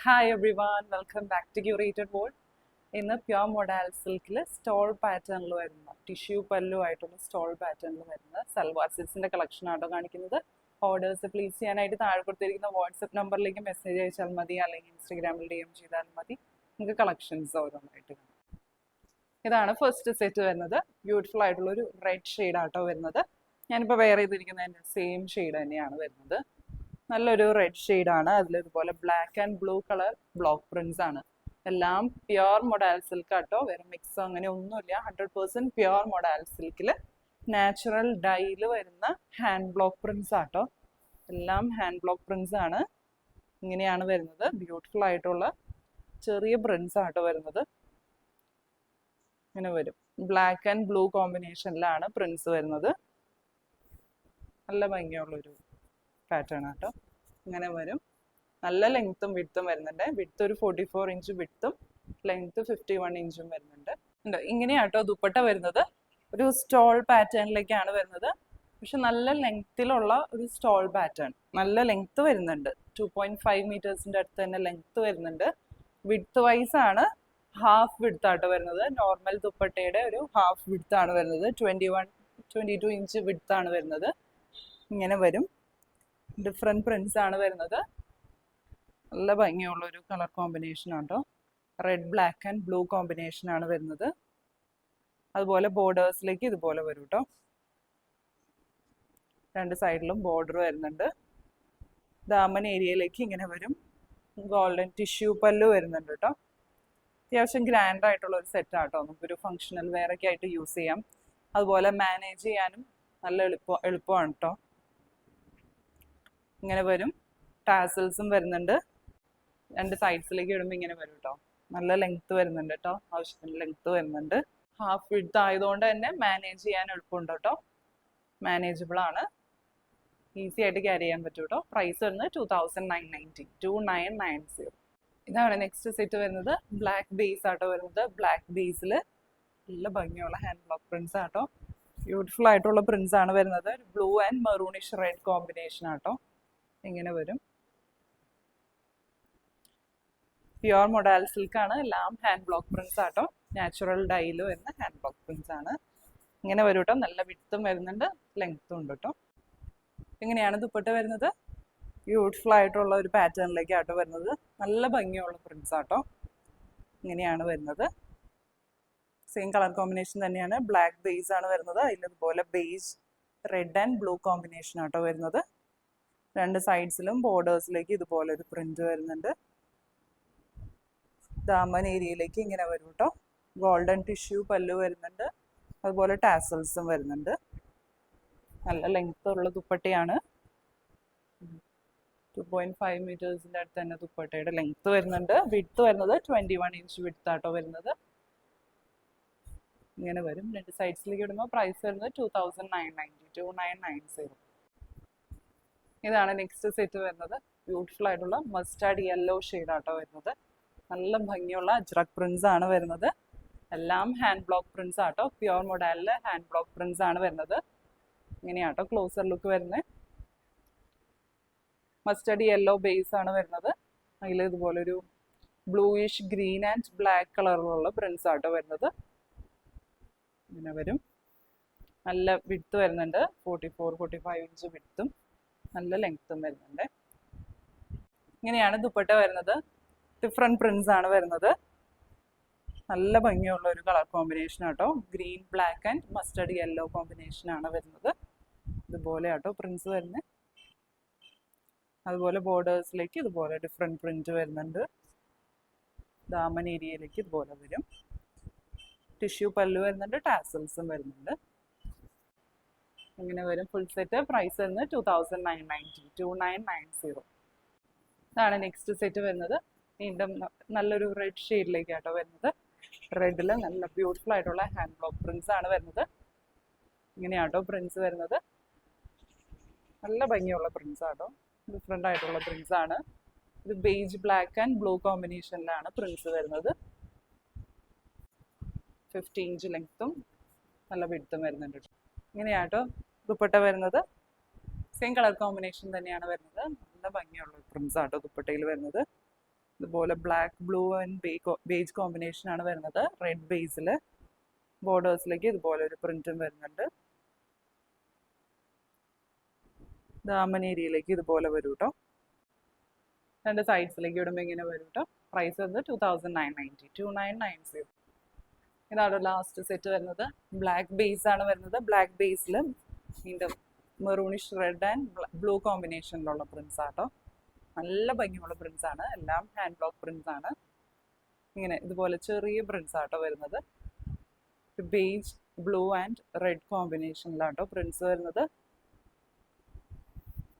Hi everyone, welcome back to Curated World. ഇന്ന് pure modal സിൽക്കിൽ stall പാറ്റേണിൽ വരുന്ന ടിഷ്യൂ പല്ലു ആയിട്ടുള്ള സ്റ്റോൾ പാറ്റേണിൽ വരുന്ന സൽവാർ സിൽസിന്റെ കളക്ഷൻ ആട്ടോ കാണിക്കുന്നത്. ഓർഡേഴ്സ് പ്ലേസ് ചെയ്യാനായിട്ട് താഴെ കൊടുത്തിരിക്കുന്ന വാട്സപ്പ് നമ്പറിലേക്ക് മെസ്സേജ് അയച്ചാൽ മതി, അല്ലെങ്കിൽ ഇൻസ്റ്റഗ്രാമിൽ DM ചെയ്താൽ മതി. നിങ്ങൾക്ക് കളക്ഷൻസ് ഓരോന്നായിട്ട് കാണാം. ഇതാണ് ഫസ്റ്റ് സെറ്റ് വരുന്നത്. ബ്യൂട്ടിഫുൾ ആയിട്ടുള്ള ഒരു റെഡ് ഷെയ്ഡ് ആട്ടോ വരുന്നത്. ഞാനിപ്പോൾ വെയർ ചെയ്തിരിക്കുന്നതിൻ്റെ സെയിം ഷെയ്ഡ് തന്നെയാണ് വരുന്നത്. നല്ലൊരു റെഡ് ഷെയ്ഡാണ്. അതിലിതുപോലെ black and blue colour block prints ആണ്. എല്ലാം പ്യുർ മൊഡാൽ സിൽക്ക് ആട്ടോ, വേറെ മിക്സോ അങ്ങനെ ഒന്നുമില്ല. 100% പ്യുർ മൊഡാൽ സിൽക്കിൽ നാച്ചുറൽ ഡൈയിൽ വരുന്ന ഹാൻഡ് ബ്ലോക്ക് പ്രിന്റ്സ് ആട്ടോ. എല്ലാം ഹാൻഡ് ബ്ലോക്ക് പ്രിന്റ്സ് ആണ്. ഇങ്ങനെയാണ് വരുന്നത്. ബ്യൂട്ടിഫുൾ ആയിട്ടുള്ള ചെറിയ പ്രിന്റ്സ് ആട്ടോ വരുന്നത്. ഇങ്ങനെ വരും. ബ്ലാക്ക് ആൻഡ് ബ്ലൂ കോമ്പിനേഷനിലാണ് പ്രിന്റ്സ് വരുന്നത്. നല്ല ഭംഗിയുള്ളൊരു പാറ്റേൺ ആട്ടോ. ഇങ്ങനെ വരും. നല്ല ലെങ്ത്തും വിഡ്ത്തും വരുന്നുണ്ട്. വിഡ്ത്ത് ഒരു 44 ഇഞ്ച് വിഡ്ത്തും ലെങ്ത്ത് 51 ഇഞ്ചും വരുന്നുണ്ട്. ഇങ്ങനെയാട്ടോ ദുപ്പട്ട വരുന്നത്. ഒരു സ്റ്റോൾ പാറ്റേണിലേക്കാണ് വരുന്നത്. പക്ഷെ നല്ല ലെങ്ത്തിലുള്ള ഒരു സ്റ്റോൾ പാറ്റേൺ. നല്ല ലെങ്ത്ത് വരുന്നുണ്ട്. 2.5 മീറ്റേഴ്സിൻ്റെ അടുത്ത് തന്നെ ലെങ്ത്ത് വരുന്നുണ്ട്. വിഡ്ത്ത് വൈസ് ആണ് ഹാഫ് വിഡ്ത്ത് ആട്ടോ വരുന്നത്. നോർമൽ ദുപ്പട്ടയുടെ ഒരു ഹാഫ് വിഡ്ത്ത് ആണ് വരുന്നത്. 22 ഇഞ്ച് വിഡ്ത്ത് ആണ് വരുന്നത്. ഇങ്ങനെ വരും. ഡിഫറെൻറ്റ് പ്രിന്റ്സ് ആണ് വരുന്നത്. നല്ല ഭംഗിയുള്ള ഒരു കളർ കോമ്പിനേഷൻ ആട്ടോ. Red black and blue combination ആണ് വരുന്നത്. അതുപോലെ ബോർഡേഴ്സിലേക്ക് ഇതുപോലെ വരും കേട്ടോ. രണ്ട് സൈഡിലും ബോർഡർ വരുന്നുണ്ട്. ദാമൻ ഏരിയയിലേക്ക് ഇങ്ങനെ വരും. ഗോൾഡൻ ടിഷ്യൂ പല്ലു വരുന്നുണ്ട് കേട്ടോ. അത്യാവശ്യം ഗ്രാൻഡ് ആയിട്ടുള്ള ഒരു സെറ്റ് ആട്ടോ. നമുക്കൊരു ഫങ്ഷണൽ വെയർ ഒക്കെ ആയിട്ട് യൂസ് ചെയ്യാം. അതുപോലെ മാനേജ് ചെയ്യാനും നല്ല എളുപ്പമാണ് കേട്ടോ. ഇങ്ങനെ വരും. ടാസൽസും വരുന്നുണ്ട്. രണ്ട് സൈഡ്സിലേക്ക് ഇടുമ്പോൾ ഇങ്ങനെ വരും കേട്ടോ. നല്ല ലെങ്ത്ത് വരുന്നുണ്ട് കേട്ടോ. ആവശ്യത്തിന് ലെങ്ത്ത് വരുന്നുണ്ട്. ഹാഫ് വിഡ്ത്ത് ആയതുകൊണ്ട് തന്നെ മാനേജ് ചെയ്യാൻ എളുപ്പമുണ്ട് കേട്ടോ. മാനേജബിൾ ആണ്. ഈസി ആയിട്ട് ക്യാരി ചെയ്യാൻ പറ്റും കേട്ടോ. പ്രൈസ് വരുന്നത് 2990. ഇതാണ് നെക്സ്റ്റ് സെറ്റ് വരുന്നത്. ബ്ലാക്ക് ബേസ് ആട്ടോ വരുന്നത്. ബ്ലാക്ക് ബേസിൽ നല്ല ഭംഗിയുള്ള ഹാൻഡ് ബ്ലോക്ക് പ്രിന്റ്സ് ആട്ടോ. ബ്യൂട്ടിഫുൾ ആയിട്ടുള്ള പ്രിന്റ്സ് ആണ് വരുന്നത്. Blue and maroonish red combination ആട്ടോ. ഇങ്ങനെ വരും. പ്യുർ മൊഡാൽ സിൽക്ക് ആണ്. എല്ലാം ഹാൻഡ് ബ്ലോക്ക് പ്രിന്റ്സ് ആട്ടോ. നാച്ചുറൽ ഡൈയിൽ വരുന്ന ഹാൻഡ് ബ്ലോക്ക് പ്രിന്റ്സ് ആണ്. ഇങ്ങനെ വരും കേട്ടോ. നല്ല വിഡ്ത്തും വരുന്നുണ്ട്, ലെങ്ത്തും ഉണ്ട് കേട്ടോ. ഇങ്ങനെയാണ് ദുപ്പട്ട വരുന്നത്. ബ്യൂട്ടിഫുൾ ആയിട്ടുള്ള ഒരു പാറ്റേണിലേക്ക് ആട്ടോ വരുന്നത്. നല്ല ഭംഗിയുള്ള പ്രിന്റ്സ് ആട്ടോ. ഇങ്ങനെയാണ് വരുന്നത്. സെയിം കളർ കോമ്പിനേഷൻ തന്നെയാണ്. ബ്ലാക്ക് ബേസ് ആണ് വരുന്നത്. അതിലിതുപോലെ base red and blue combination ആട്ടോ വരുന്നത്. രണ്ട് സൈഡ്സിലും ബോർഡേഴ്സിലേക്ക് ഇതുപോലെ ഒരു പ്രിന്റ് വരുന്നുണ്ട്. ദാമൻ ഏരിയയിലേക്ക് ഇങ്ങനെ വരും കേട്ടോ. ഗോൾഡൻ ടിഷ്യൂ പല്ലു വരുന്നുണ്ട്. അതുപോലെ ടാസൽസും വരുന്നുണ്ട്. നല്ല ലെങ്ത് ഉള്ള ദുപ്പട്ടയാണ്. 2.5 മീറ്റേഴ്സിൻ്റെ അടുത്ത് തന്നെ ദുപ്പട്ടയുടെ ലെങ്ത് വരുന്നുണ്ട്. വിഡ്ത്ത് വരുന്നത് 21 ഇഞ്ച് വിഡ്ത്ത് ആട്ടോ വരുന്നത്. ഇങ്ങനെ വരും. രണ്ട് സൈഡ്സിലേക്ക് ഇടുമ്പോൾ പ്രൈസ് വരുന്നത് 2990. ഇതാണ് നെക്സ്റ്റ് സെറ്റ് വരുന്നത്. ബ്യൂട്ടിഫുൾ ആയിട്ടുള്ള മസ്റ്റാർഡ് യെല്ലോ ഷെയ്ഡ് ആട്ടോ വരുന്നത്. നല്ല ഭംഗിയുള്ള അജ്രക് പ്രിന്റ്സ് ആണ് വരുന്നത്. എല്ലാം ഹാൻഡ് ബ്ലോക്ക് പ്രിന്റ്സ് ആട്ടോ. പ്യുർ മൊഡാലിലെ ഹാൻഡ് ബ്ലോക്ക് പ്രിന്റ്സ് ആണ് വരുന്നത്. ഇങ്ങനെയാട്ടോ ക്ലോസർ ലുക്ക് വരുന്നത്. മസ്റ്റാർഡ് യെല്ലോ ബേസ് ആണ് വരുന്നത്. അതിൽ ഇതുപോലൊരു ബ്ലൂയിഷ് ഗ്രീൻ ആൻഡ് ബ്ലാക്ക് കളറിലുള്ള പ്രിന്റ്സ് ആട്ടോ വരുന്നത്. ഇങ്ങനെ വരും. നല്ല വിഡ്ത്ത് വരുന്നുണ്ട്. 44-45 ഇഞ്ച് വിഡ്ത്തും നല്ല ലെങ്ത്തും വരുന്നുണ്ട്. ഇങ്ങനെയാണ് ദുപ്പട്ട വരുന്നത്. ഡിഫറെൻറ്റ് പ്രിന്റ്സ് ആണ് വരുന്നത്. നല്ല ഭംഗിയുള്ള ഒരു കളർ കോമ്പിനേഷൻ ആട്ടോ. Green black and mustard yellow combination ആണ് വരുന്നത്. ഇതുപോലെ ആട്ടോ പ്രിന്റ്സ് വരുന്നത്. അതുപോലെ ബോർഡേഴ്സിലേക്ക് ഇതുപോലെ ഡിഫറെൻറ്റ് പ്രിന്റ് വരുന്നുണ്ട്. ദാമൻ ഏരിയയിലേക്ക് ഇതുപോലെ വരും. ടിഷ്യൂ പല്ലു വരുന്നുണ്ട്. ടാസൽസും വരുന്നുണ്ട്. ഇങ്ങനെ വരും ഫുൾ സെറ്റ്. പ്രൈസ് വരുന്നത് 2990. ഇതാണ് നെക്സ്റ്റ് സെറ്റ് വരുന്നത്. വീണ്ടും നല്ലൊരു റെഡ് ഷെയ്ഡിലേക്ക് ആട്ടോ വരുന്നത്. റെഡിൽ നല്ല ബ്യൂട്ടിഫുൾ ആയിട്ടുള്ള ഹാൻഡ് ബ്ലോക്ക് പ്രിന്റ്സ് ആണ് വരുന്നത്. ഇങ്ങനെയാട്ടോ പ്രിന്റ്സ് വരുന്നത്. നല്ല ഭംഗിയുള്ള പ്രിന്റ്സ് ആട്ടോ. ഡിഫറെൻ്റ് ആയിട്ടുള്ള പ്രിന്റ്സ് ആണ്. ഇത് ബേജ് ബ്ലാക്ക് ആൻഡ് ബ്ലൂ കോമ്പിനേഷനിലാണ് പ്രിന്റ്സ് വരുന്നത്. 50 ഇഞ്ച് ലെങ്ത്തും നല്ല വിഡ്ത്തും വരുന്നുണ്ട്. ഇങ്ങനെയാട്ടോ ദുപ്പട്ട വരുന്നത്. സെയിം കളർ കോമ്പിനേഷൻ തന്നെയാണ് വരുന്നത്. നല്ല ഭംഗിയുള്ള പ്രിന്റ്സ് ആട്ടോ ദുപ്പട്ടയിൽ വരുന്നത്. ഇതുപോലെ black blue and beige combination ആണ് വരുന്നത്. റെഡ് ബേസിൽ ബോർഡേഴ്സിലേക്ക് ഇതുപോലെ ഒരു പ്രിന്റും വരുന്നുണ്ട്. ദാമൻ ഏരിയയിലേക്ക് ഇതുപോലെ വരും കേട്ടോ. രണ്ട് സൈഡ്സിലേക്ക് ഇടുമ്പോൾ ഇങ്ങനെ വരും കേട്ടോ. പ്രൈസ് വരുന്നത് 2990, 2990. ഇതാണ് ലാസ്റ്റ് സെറ്റ് വരുന്നത്. ബ്ലാക്ക് ബേസ് ആണ് വരുന്നത്. ബ്ലാക്ക് ബേസിൽ വീണ്ടും മെറൂണിഷ് റെഡ് ആൻഡ് ബ്ലൂ കോമ്പിനേഷനിലുള്ള പ്രിന്റ്സ് ആട്ടോ. നല്ല ഭംഗിയുള്ള പ്രിന്റ്സ് ആണ്. എല്ലാം ഹാൻഡ് ബ്ലോക്ക് പ്രിന്റ്സ് ആണ്. ഇങ്ങനെ ഇതുപോലെ ചെറിയ പ്രിന്റ്സ് ആട്ടോ വരുന്നത്. ബേജ് ബ്ലൂ ആൻഡ് റെഡ് കോമ്പിനേഷനിലാട്ടോ പ്രിന്റ്സ് വരുന്നത്.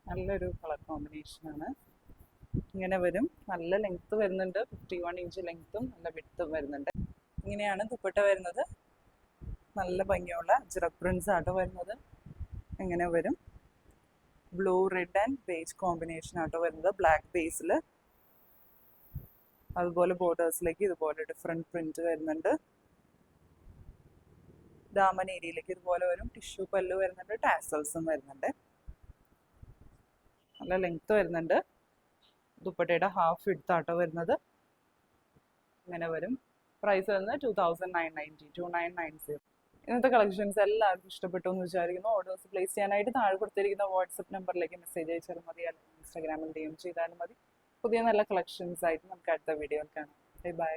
നല്ലൊരു കളർ കോമ്പിനേഷൻ ആണ്. ഇങ്ങനെ വരും. നല്ല ലെങ്ത് വരുന്നുണ്ട്. 51 ഇഞ്ച് ലെങ്ത്തും നല്ല വിഡ്ത്തും വരുന്നുണ്ട്. ഇങ്ങനെയാണ് ദുപ്പട്ട വരുന്നത്. നല്ല ഭംഗിയുള്ള അജ്രക് പ്രിന്റ്സ് ആട്ടോ വരുന്നത്. ഇങ്ങനെ വരും. Blue red and beige combination ആട്ടോ വരുന്നത്. ബ്ലാക്ക് ബേസിൽ അതുപോലെ ബോർഡേഴ്സിലേക്ക് ഇതുപോലെ ഡിഫറെൻറ്റ് പ്രിന്റ് വരുന്നുണ്ട്. ദാമൻ ഏരിയയിലേക്ക് ഇതുപോലെ വരും. ടിഷ്യൂ പല്ലു വരുന്നുണ്ട്. ടാസൽസും വരുന്നുണ്ട്. നല്ല ലെങ്ത് വരുന്നുണ്ട്. ദുപ്പട്ടയുടെ ഹാഫ് വിഡ്ത്ത് ആട്ടോ വരുന്നത്. ഇങ്ങനെ വരും. പ്രൈസ് വരുന്നത് 2990, 2990. ഇന്നത്തെ കളക്ഷൻസ് എല്ലാവർക്കും ഇഷ്ടപ്പെട്ടു എന്ന് വിചാരിക്കുന്നു. ഓർഡേഴ്സ് പ്ലേസ് ചെയ്യാനായിട്ട് താഴെ കൊടുത്തിരിക്കുന്ന വാട്സപ്പ് നമ്പറിലേക്ക് മെസ്സേജ് അയച്ചാൽ മതി, അല്ലെങ്കിൽ ഇൻസ്റ്റാഗ്രാമിൽ DM ചെയ്താലും മതി. പുതിയ നല്ല കളക്ഷൻസ് ആയിട്ട് നമുക്ക് അടുത്ത വീഡിയോയിൽ കാണാം. ബൈ.